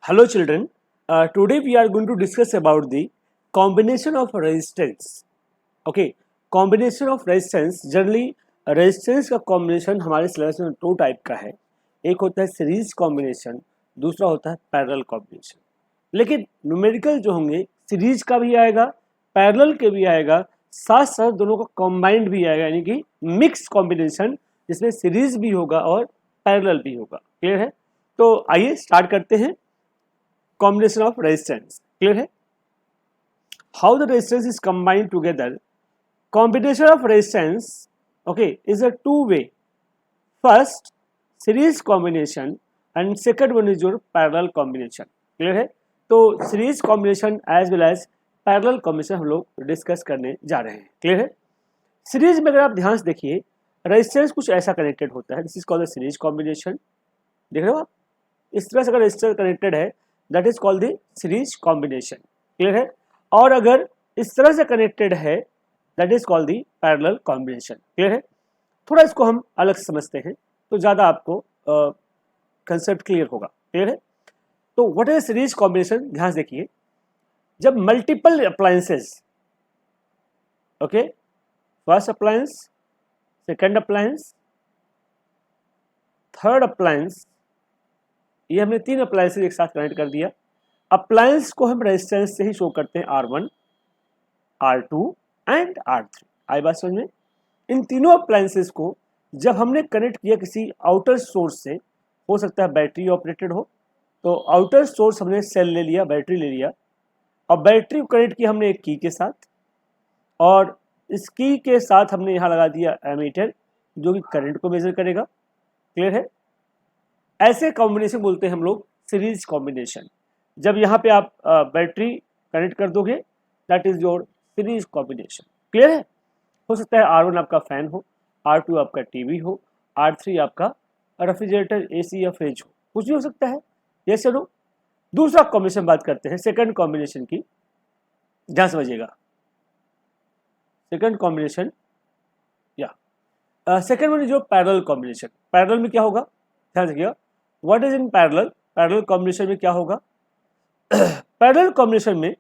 Hello children, today we are going to discuss about the combination of resistance. Okay, combination of resistance, generally resistance का combination हमारे syllabus में दो type का है. एक होता है सीरीज कॉम्बिनेशन, दूसरा होता है पैरेलल कॉम्बिनेशन. लेकिन न्यूमेरिकल जो होंगे सीरीज का भी आएगा, पैरेलल के भी आएगा, साथ साथ दोनों का कॉम्बाइंड भी आएगा, यानी कि मिक्स कॉम्बिनेशन जिसमें सीरीज भी होगा और पैरेलल भी होगा. क्लियर है? तो आइए स्टार्ट करते हैं. Combination of resistance, clear है? How the resistance is combined together? Combination of resistance, okay, is a two-way. First, series combination and second one is your parallel combination. Clear है? तो series combination as well as parallel combination हम लोग discuss करने जा रहे हैं. Clear है? Series में अगर आप ध्यान से देखिए, रेजिस्टेंस कुछ ऐसा कनेक्टेड होता है, this is called the series combination. देख रहे हो आप? इस तरह से अगर रेजिस्टेंस कनेक्टेड है, that is called the series combination. Clear है? और अगर इस तरह से कनेक्टेड है, that is called the parallel combination. Clear है? थोड़ा इसको हम अलग से समझते हैं तो ज़्यादा आपको कंसेप्ट क्लियर होगा. क्लियर है? तो व्हाट इज सीरीज कॉम्बिनेशन? ध्यान से देखिए, जब multiple appliances, okay, first appliance, second appliance, third appliance, ये हमने तीन अप्लायंसेस एक साथ कनेक्ट कर दिया. अप्लायंस को हम रेजिस्टेंस से ही शो करते हैं, R1, R2 एंड R3. आई बात समझ में? इन तीनों अप्लायंसेस को जब हमने कनेक्ट किया किसी आउटर सोर्स से, हो सकता है बैटरी ऑपरेटेड हो, तो आउटर सोर्स हमने सेल ले लिया, बैटरी ले लिया, और बैटरी को कनेक्ट किया हमने एक की के साथ, और इस की के साथ हमने यहाँ लगा दिया एमीटर जो कि करंट को मेजर करेगा. क्लियर है? ऐसे कॉम्बिनेशन बोलते हैं हम लोग सीरीज कॉम्बिनेशन. जब यहाँ पे आप बैटरी कनेक्ट कर दोगे, that is your series combination. Clear है? हो सकता है R1 आपका फैन हो, R2 आपका टीवी हो, R3 आपका रेफ्रिजरेटर, एसी या फ्रिज हो, कुछ भी हो सकता है. ये चलो दूसरा कॉम्बिनेशन बात करते हैं, सेकंड कॉम्बिनेशन की. ध्यान समझिएगा, सेकंड कॉम्बिनेशन या second one is your parallel combination. Parallel में क्या होगा? ध्यान रखिएगा, what is in parallel? Parallel combination में क्या होगा? पैरेलल कॉम्बिनेशन में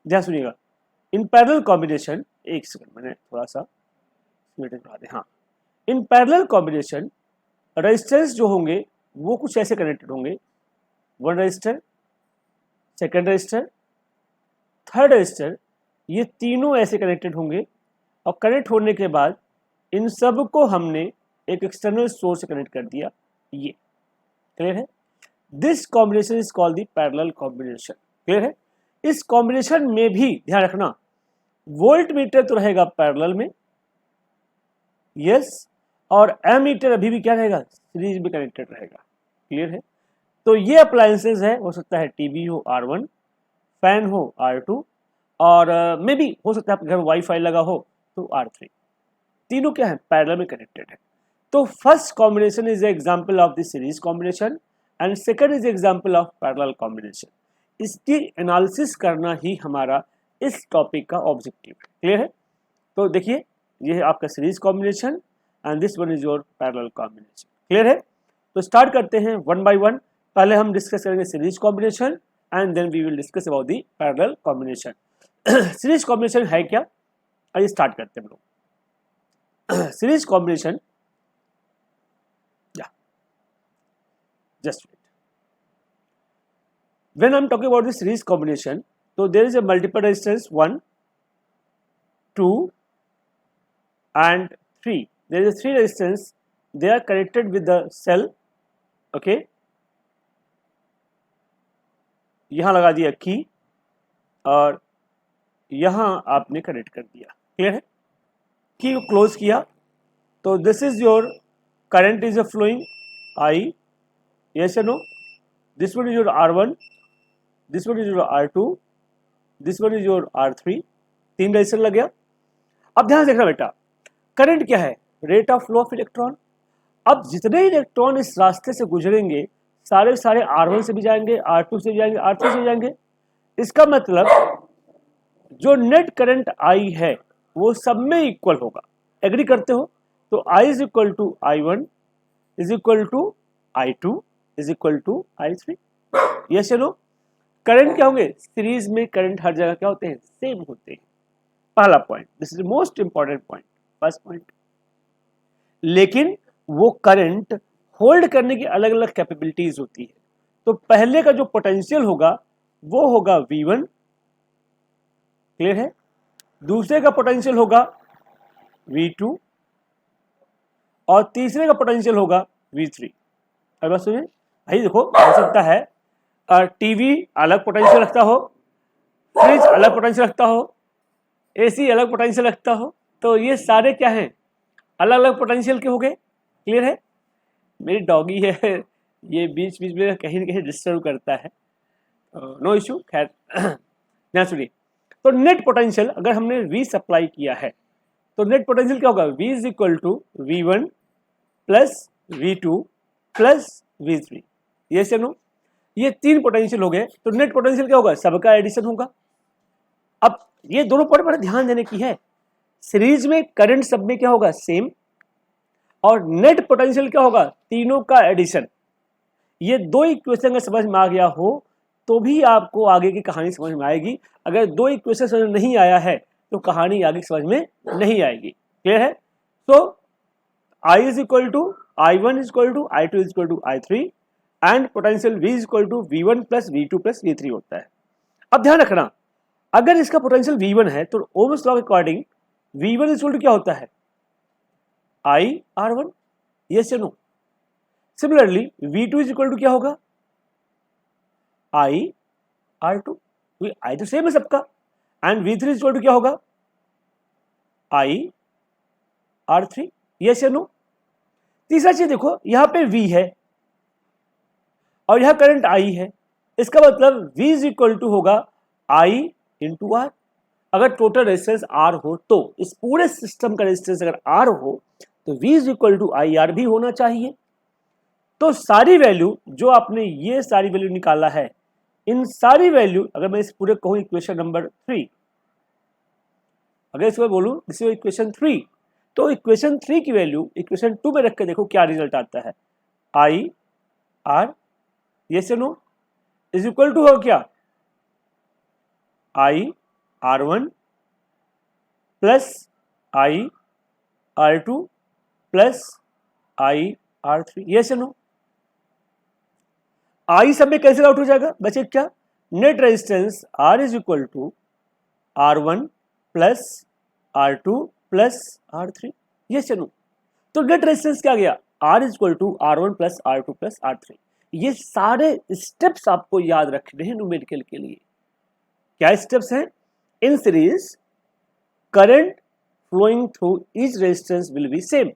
ध्यान सुनिएगा, इन पैरेलल कॉम्बिनेशन, एक सेकंड मैंने थोड़ा सा बढ़ा दे. हाँ, इन पैरेलल कॉम्बिनेशन रेजिस्टेंस जो होंगे वो कुछ ऐसे कनेक्टेड होंगे, one register, second register, third register, ये तीनों ऐसे कनेक्टेड होंगे, और कनेक्ट होने के बाद इन सब को हमने एक एक्सटर्नल सोर्स से कनेक्ट कर दिया. ये क्लियर है? This combination is called the parallel combination. Clear है? इस कॉम्बिनेशन में भी ध्यान रखना, वोल्ट मीटर तो रहेगा पैरेलल में, यस, और एमीटर अभी भी क्या रहेगा? सीरीज में कनेक्टेड रहेगा. क्लियर है? तो ये अप्लायंसेस है, हो सकता है टीवी हो R1, फैन हो R2, और मे बी हो सकता है आपके घर वाईफाई लगा हो तो R3. तीनों क्या है? पैरेलल में कनेक्टेड है. तो first combination is example of the series combination and second is example of parallel combination. इसकी एनालिसिस करना ही हमारा इस टॉपिक का ऑब्जेक्टिव है. क्लियर है? तो देखिए, ये है आपका series combination and this one is your parallel combination. Clear है? तो स्टार्ट करते हैं वन बाय वन. पहले हम डिस्कस करेंगे series combination and then we will discuss about the parallel combination. Series combination है क्या? आइए स्टार्ट करते हैं हम लोग. Series combination, just wait. When I'm talking about the series combination, so there is a multiple resistance 1, 2 and 3. There is a 3 resistance. They are connected with the cell. Okay. यहाँ लगा दिया की और यहाँ आपने कनेक्ट कर दिया. क्लियर है? की को क्लोज किया, तो this is your current is a flowing I. Yes or no? This one is your R1, this one is your R2, this one is your R3. तीन रजिस्टर लग गया. अब ध्यान से देखना बेटा, करंट क्या है? Rate of flow of electron. अब जितने इलेक्ट्रॉन इस रास्ते से गुजरेंगे, सारे सारे R1 से भी जाएंगे, R2 से भी जाएंगे, R3 से भी जाएंगे. इसका मतलब जो नेट करंट I है वो सब में इक्वल होगा. एग्री करते हो? तो I is equal to I1 is equal to I2 is equal to I3. ये चलो करंट क्या होंगे, सीरीज में करंट हर जगह क्या होते हैं, सेम होते हैं। पहला point, this is most important point, first point. लेकिन वो करंट होल्ड करने की अलग अलग कैपेबिलिटीज होती है। तो पहले का जो पोटेंशियल होगा वो होगा V1, क्लियर है। दूसरे का पोटेंशियल होगा V2 और तीसरे का पोटेंशियल होगा V3। अब बात सुनिए भाई, देखो हो सकता है टीवी अलग पोटेंशियल रखता हो, फ्रिज अलग पोटेंशियल रखता हो, एसी अलग पोटेंशियल रखता हो, तो ये सारे क्या हैं, अलग अलग पोटेंशियल के हो गए, क्लियर है। मेरी डॉगी है, ये बीच बीच में कहीं ना कहीं डिस्टर्ब करता है, नो इशू, खैर ध्यान सुनिए। तो नेट पोटेंशियल अगर हमने V सप्लाई किया है तो नेट पोटेंशियल क्या होगा, V is equal to V1 plus V2 plus V3। ये से नो, ये तीन पोटेंशियल हो गए, तो नेट पोटेंशियल क्या होगा, सबका एडिशन होगा। अब ये दोनों पॉइंट पर ध्यान देने की है, सीरीज में करंट सब में क्या होगा, सेम, और नेट पोटेंशियल क्या होगा, तीनों का एडिशन। ये दो इक्वेशन अगर समझ में आ गया हो तो भी आपको आगे की कहानी समझ में आएगी। अगर दो इक्वेशन समझ में नहीं आया है तो कहानी आगे समझ में नहीं आएगी, क्लियर है। तो I is equal to I1 is equal to I2 is equal to I3 and potential V is equal to V1 plus V2 plus V3 होता है। अब ध्यान रखना, अगर इसका पोटेंशियल V1 है तो ओम्स लॉ के according V1 is equal to क्या होता है, IR1, यस या no. Similarly V2 is equal to क्या होगा, IR2, I तो सेम है सबका, and V3 is equal to क्या होगा, IR3, यस या नो। तीसरा चीज देखो, यहां पे V है और यहां करंट I है, इसका मतलब V इज इक्वल टू होगा I इंटू R। अगर टोटल रेजिस्टेंस R हो तो इस पूरे सिस्टम का रेजिस्टेंस अगर R हो तो V is equal to IR भी होना चाहिए। तो सारी वैल्यू जो आपने ये सारी वैल्यू निकाला है, इन सारी वैल्यू अगर मैं इस पूरे कहूं इक्वेशन नंबर 3, अगर इसको बोलूं दिस इज इक्वेशन 3, तो इक्वेशन 3 की वैल्यू इक्वेशन 2 में रख के देखो क्या रिजल्ट आता है, IR, यस या नो, इज इक्वल टू हो क्या, IR1 plus IR2 plus IR3, yes या नो। I सब में कैंसिल आउट हो जाएगा, बचे क्या, net resistance R is equal to R1 plus R2 plus R3, yes या नो। तो नेट रेजिस्टेंस क्या गया, R is equal to R1 plus R2 plus R3। ये सारे स्टेप्स आपको याद रखने हैं न्यूमेरिकल के लिए। क्या स्टेप्स हैं, in series current flowing through each resistance will be same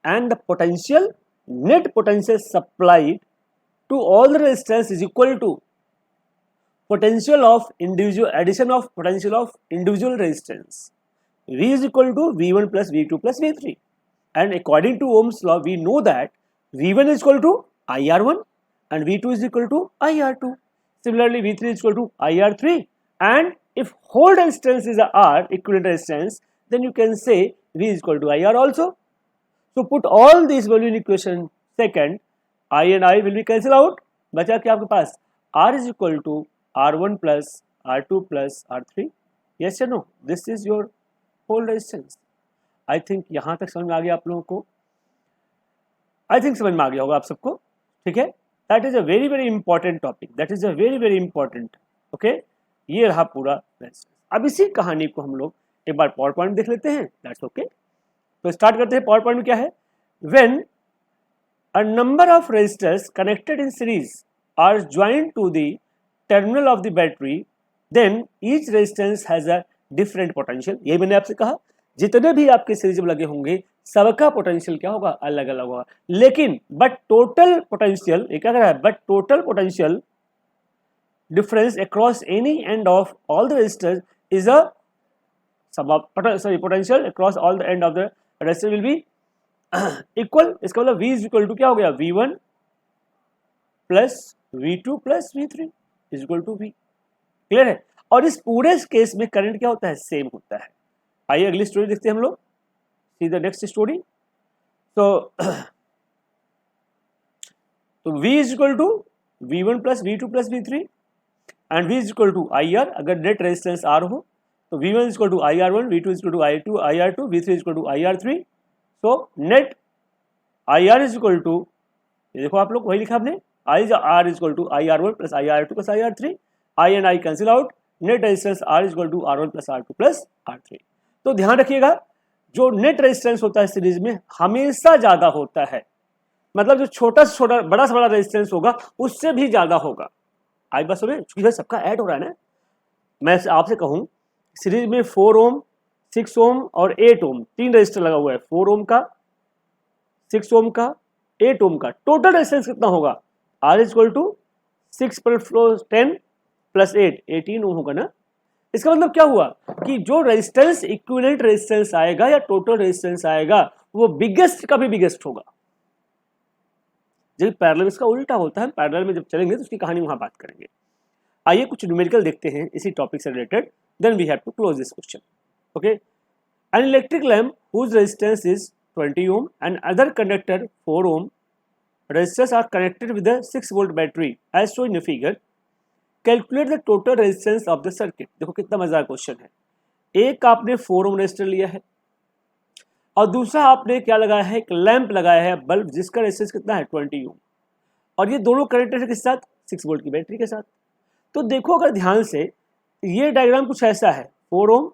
and the potential, net potential supplied to all the resistance is equal to potential of individual, addition of potential of individual resistance. V is equal to V1 plus V2 plus V3, and according to Ohm's law we know that V1 is equal to IR1 and V2 is equal to IR2. Similarly V3 is equal to IR3, and if whole resistance is a R, equivalent resistance, then you can say V is equal to IR also. So put all these value in equation second, I and I will be cancel out, बचा क्या आपके पास, R is equal to R1 plus R2 plus R3, yes or no, this is your whole resistance. I think यहाँ तक समझ में आ गया आप लोगों को, I think समझ में आ गया होगा आप सबको, ठीक है। That is a very very important topic, that is a very very important, okay। ये रहा पूरा रेजिस्टेंस। अब इसी कहानी को हम लोग एक बार पावर पॉइंट देख लेते हैं, दैट्स ओके। तो स्टार्ट करते हैं। पावर पॉइंट में क्या है, when a number of resistors connected in series are joint to the terminal of the battery, then each resistance has a different potential. यही मैंने आपसे कहा, जितने भी आपके सीरीज में लगे होंगे सबका पोटेंशियल क्या होगा, अलग अलग होगा, लेकिन बट टोटल पोटेंशियल, ये क्या कह रहा है, but total potential difference across any end of all the resistors is a sum of potential across all the end of the resistor will be equal। इसका मतलब V is equal to क्या हो गया, V1 plus V2 plus V3 is equal to V, clear है। और इस पूरे case में करंट क्या होता है, सेम होता है। आइए अगली स्टोरी देखते हैं हम लोग, सी द नेक्स्ट स्टोरी। तो V is equal to V1 plus V2 plus V3 and V is equal to IR। अगर नेट रेजिस्टेंस R हो तो V1 is equal to IR1, V2 is equal to IR2, V3 is equal to IR3। So net IR is equal to, ये देखो आप लोग वही लिखा आपने, I R is equal to IR1 plus IR2 plus IR3, I and I cancel out, net resistance R is equal to R1 plus R2 plus R3। तो ध्यान रखिएगा जो नेट रेजिस्टेंस होता है सीरीज में हमेशा ज्यादा होता है, मतलब जो छोटा से छोटा बड़ा से बड़ा रेजिस्टेंस होगा उससे भी ज्यादा होगा। आई बात सुने, क्योंकि सबका ऐड हो रहा है ना। मैं आपसे कहूं सीरीज में 4 ओम, 6 ओम और 8 ओम 3 रेजिस्टर लगा हुआ है, 4 ओम का, 6 ओम का, 8 ओम का, टोटल रेजिस्टेंस कितना होगा? R is equal to 6 plus 10 plus 8 18 ohm होगा ना। इसका मतलब क्या हुआ कि जो रेजिस्टेंस इक्विवेलेंट रेजिस्टेंस आएगा या टोटल रेजिस्टेंस आएगा वो बिगेस्ट का भी बिगेस्ट होगा। जब पैरेलल इसका उल्टा होता है, पैरेलल में जब चलेंगे तो उसकी कहानी वहां बात करेंगे। आइए कुछ न्यूमेरिकल देखते हैं इसी टॉपिक से related, then we have to close this question. Okay, an electric lamp whose resistance is 20 ohm and other conductor 4 ohm resistors are connected with a 6 volt battery as shown in the figure. Calculate the total resistance of the circuit. देखो कितना मजेदार question है। एक आपने 4 ohm resistor लिया है और दूसरा आपने क्या लगाया है, एक लैंप लगाया है, बल्ब, जिसका रेजिस्टेंस कितना है 20 ohm, और ये दोनों कनेक्टेड है किस साथ? 6 वोल्ट की बैटरी के साथ। तो देखो अगर ध्यान से ये डायग्राम कुछ ऐसा है, 4 ohm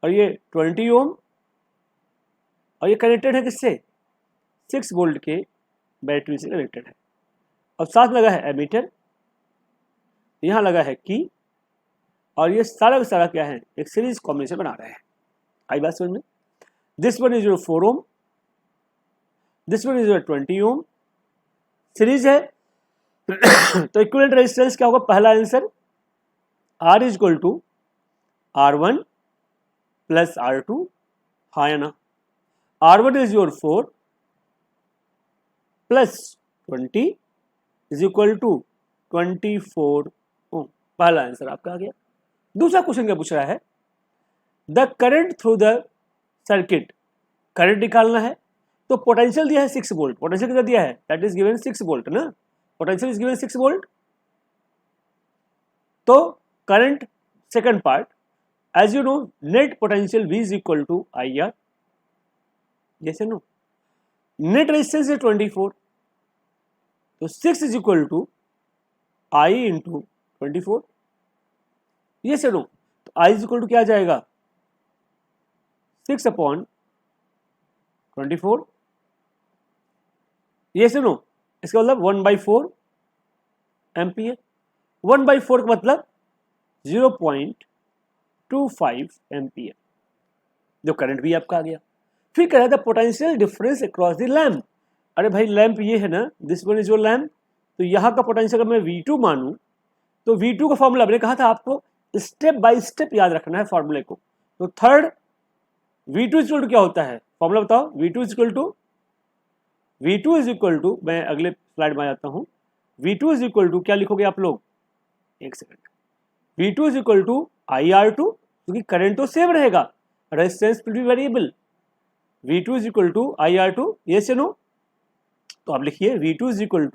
और ये 20 ohm और ये कनेक्टेड है किससे? 6 वोल्ट के बैटरी से कनेक्टेड है। अब साथ लगा है एमीटर, यहां लगा है की, और ये सारा का सारा क्या है, एक सीरीज कॉम्बिनेशन बना रहे हैं। आई बात समझ में? This one is your 4 ohm, this one is your 20 ohm, series है। तो इक्विवेलेंट रेजिस्टेंस क्या होगा? पहला answer R is equal to R1 plus R2, हाँ या ना? R1 is your 4 plus 20 is equal to 24 ohm। पहला आंसर आपका आ गया। दूसरा क्वेश्चन क्या पूछ रहा है? The current through the circuit, current निकालना है तो पोटेंशियल दिया है 6 वोल्ट, पोटेंशियल कितना दिया है? दैट इज गिवन 6 वोल्ट ना, पोटेंशियल इज गिवन 6 वोल्ट। तो current second part, as you know net potential V is equal to IR, जैसे नो, नेट रेजिस्टेंस है 24, तो 6 is equal to I into 24, ये से नो, तो I इज इक्वल टू क्या आ जाएगा? 6 अपॉन 24, ये से नो, इसका मतलब 1/4 एम्पियर। 1/4 का मतलब 0.25 एम्पियर, जो करंट भी आपका आ गया। फिर कह रहा था potential difference across the lamp. अरे भाई लैम्प ये है ना, this one is your lamp, तो यहाँ का पोटेंशियल अगर मैं V2 मानूं तो V2 का फॉर्मूला मैंने कहा था आपको स्टेप बाय स्टेप याद रखना है फॉर्मूले को। तो third V2 is equal to क्या होता है, फॉर्मूला बताओ। V2 इज इक्वल टू, मैं अगले स्लाइड में आ जाता हूँ। V2 इज इक्वल टू क्या लिखोगे आप लोग, एक second. V2 is equal to IR2, क्योंकि करंट तो सेम रहेगा, resistance will be variable. V2 is equal to IR2, ये से नो, तो आप लिखिए V2 is equal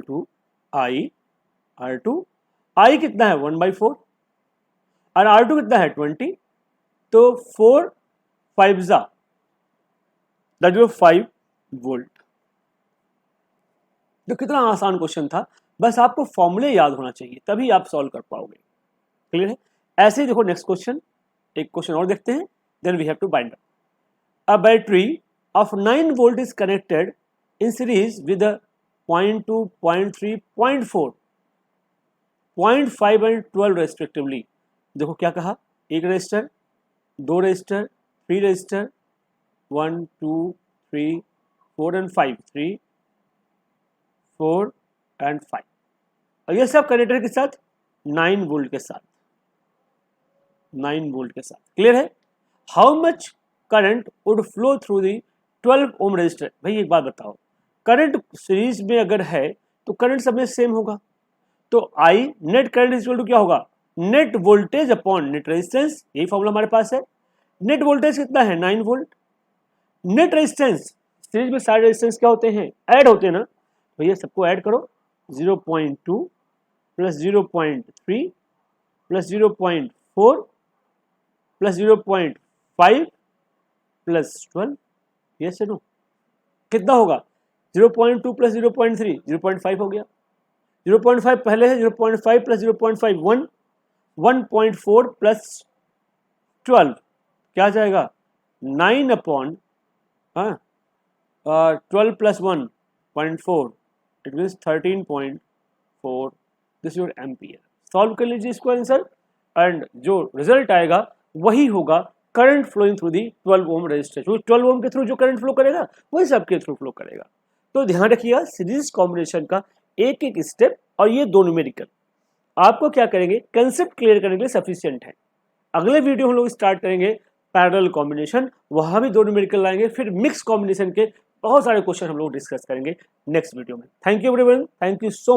to IR2। I कितना है 1/4 और R2 कितना है 20, तो 4 5 दैट इज 5 वोल्ट। तो कितना आसान क्वेश्चन था, बस आपको फॉर्मूले याद होना चाहिए तभी आप सॉल्व कर पाओगे। क्लियर है? ऐसे ही देखो नेक्स्ट क्वेश्चन, एक क्वेश्चन और देखते हैं, then we have to bind up. A battery of 9 volt is connected in series with a 0.2, 0.3, 0.4, 0.5 and 12 respectively। देखो क्या कहा, एक resistor, 2 resistor, 3 resistor, 1 2 3 4 and 5, 3 4 and 5, और ये सब कनेक्टर के साथ 9 वोल्ट के साथ, 9 वोल्ट के साथ। क्लियर है? How much current would flow through the 12 ohm resistor. भाई एक बात बताओ, करंट सीरीज में अगर है तो करंट सब में सेम होगा, तो I net current is equal to क्या होगा, net voltage upon net resistance. यही फॉर्मूला हमारे पास है। नेट वोल्टेज कितना है 9 वोल्ट, नेट रेजिस्टेंस सीरीज में सारे रेजिस्टेंस क्या होते हैं, ऐड होते हैं ना, भैया सबको ऐड करो, 0.2 plus 0.3 plus 0.4 plus 0.5 plus 12, yes no, कितना होगा 0.2 प्लस 0.3 0.5 हो गया, 0.5 पहले है, 0.5 प्लस 0.5 1, 1.4 प्लस 12 क्या जाएगा 9 upon 12 plus 1.4 it means 13.4, this your ampere. Solve कर लीजिए इसको आंसर, एंड जो रिजल्ट आएगा वही होगा current flowing through the 12 ohm resistance, 12 ohm के थ्रू जो करंट फ्लो करेगा वही सबके थ्रू फ्लो करेगा। तो ध्यान रखिएगा सीरीज कॉम्बिनेशन का एक एक स्टेप, और ये दो न्यूमेरिकल आपको क्या करेंगे, कंसेप्ट क्लियर करने के लिए सफिशिएंट है। अगले वीडियो हम लोग स्टार्ट करेंगे पैरेलल कॉम्बिनेशन, वहां भी दो न्यूमेरिकल लाएंगे, फिर मिक्स कॉम्बिनेशन के बहुत सारे क्वेश्चन हम लोग डिस्कस करेंगे नेक्स्ट वीडियो में। Thank you everyone, thank you so much.